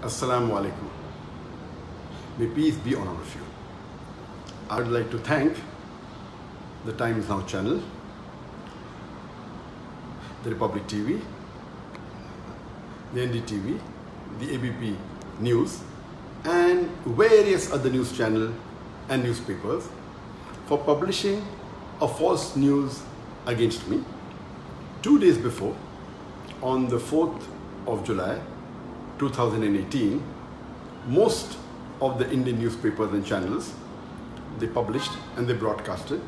Assalamu alaikum. May peace be on all of you. I would like to thank the Times Now channel, the Republic TV, the NDTV, the ABP News, and various other news channels and newspapers for publishing a false news against me 2 days before, on the 4th of July 2018. Most of the Indian newspapers and channels, they published and they broadcasted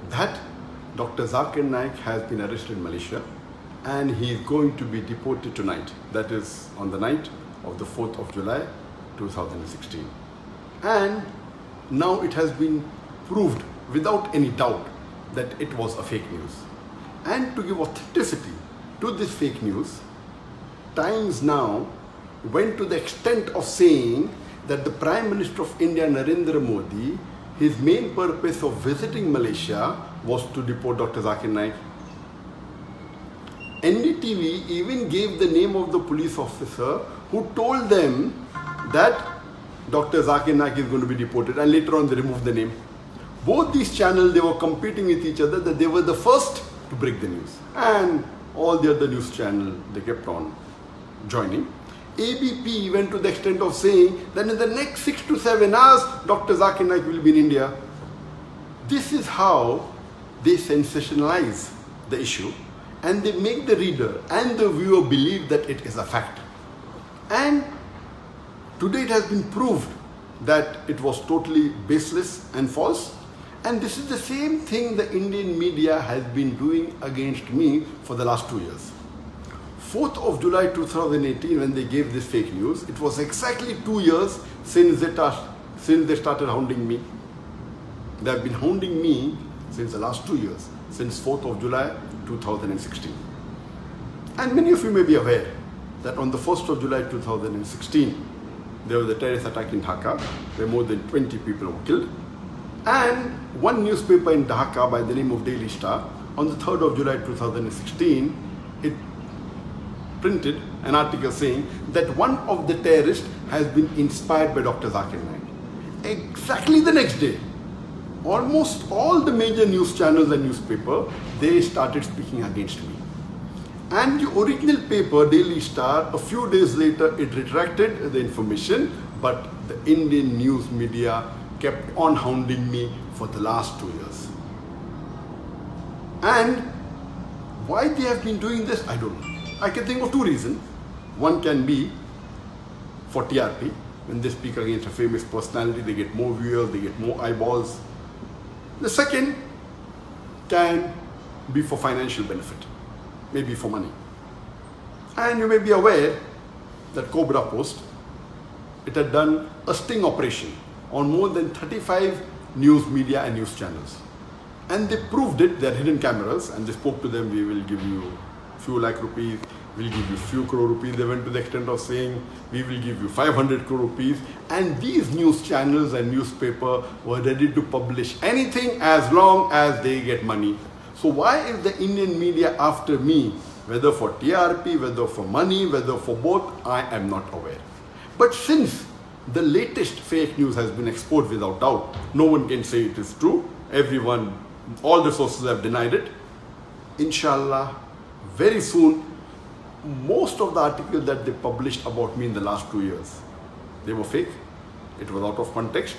that Dr. Zakir Naik has been arrested in Malaysia and he is going to be deported tonight. That is on the night of the 4th of July 2016. And now it has been proved without any doubt that it was a fake news. And to give authenticity to this fake news, Times Now went to the extent of saying that the Prime Minister of India, Narendra Modi, his main purpose of visiting Malaysia was to deport Dr. Zakir Naik. NDTV even gave the name of the police officer who told them that Dr. Zakir Naik is going to be deported, and later on they removed the name. Both these channels, they were competing with each other that they were the first to break the news, and all the other news channels, they kept on joining. ABP went to the extent of saying that in the next 6 to 7 hours, Dr. Zakir Naik will be in India. This is how they sensationalize the issue and they make the reader and the viewer believe that it is a fact. And today it has been proved that it was totally baseless and false. And this is the same thing the Indian media has been doing against me for the last 2 years. 4th of July 2018, when they gave this fake news, it was exactly 2 years since they started hounding me. They have been hounding me since the last 2 years, since 4th of July 2016. And many of you may be aware that on the 1st of July 2016, there was a terrorist attack in Dhaka, where more than 20 people were killed. And one newspaper in Dhaka by the name of Daily Star, on the 3rd of July 2016, it printed an article saying that one of the terrorists has been inspired by Dr. Zakir Naik. Exactly the next day, almost all the major news channels and newspapers, they started speaking against me. And the original paper, Daily Star, a few days later, it retracted the information, but the Indian news media kept on hounding me for the last 2 years. And why they have been doing this, I don't know. I can think of 2 reasons. One can be for TRP. When they speak against a famous personality, they get more viewers, they get more eyeballs. The second can be for financial benefit, maybe for money. And you may be aware that Cobra Post, it had done a sting operation on more than 35 news media and news channels. And they proved it, they're hidden cameras, and they spoke to them, we will give you few lakh rupees, we'll give you few crore rupees. They went to the extent of saying, we will give you 500 crore rupees. And these news channels and newspaper were ready to publish anything as long as they get money. So why is the Indian media after me? Whether for TRP, whether for money, whether for both, I am not aware. But since the latest fake news has been exposed without doubt, no one can say it is true. Everyone, all the sources have denied it. Inshallah, very soon, most of the articles that they published about me in the last 2 years, they were fake. It was out of context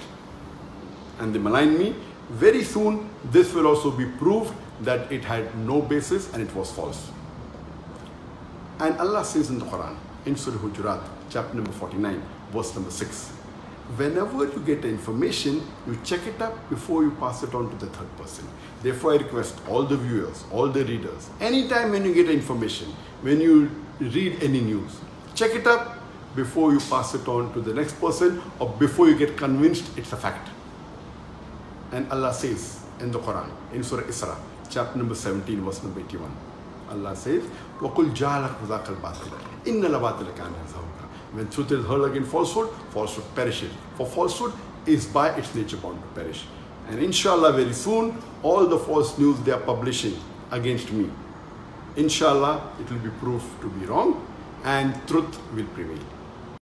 and they maligned me. Very soon, this will also be proved that it had no basis and it was false. And Allah says in the Quran, in Surah Hujurat, chapter number 49, verse number 6, whenever you get information, you check it up before you pass it on to the third person. Therefore, I request all the viewers, all the readers, anytime when you get information, when you read any news, check it up before you pass it on to the next person or before you get convinced it's a fact. And Allah says in the Quran, in Surah Isra, chapter number 17, verse number 81, Allah says, وَقُلْ جَعَلَكْ وَذَاكَ الْبَاطِلَ إِنَّ الْبَاطِلَ كَانَ زَهُوقًا. When truth is heard against falsehood, falsehood perishes. For falsehood is by its nature bound to perish. And inshallah, very soon, all the false news they are publishing against me, inshallah, it will be proved to be wrong and truth will prevail.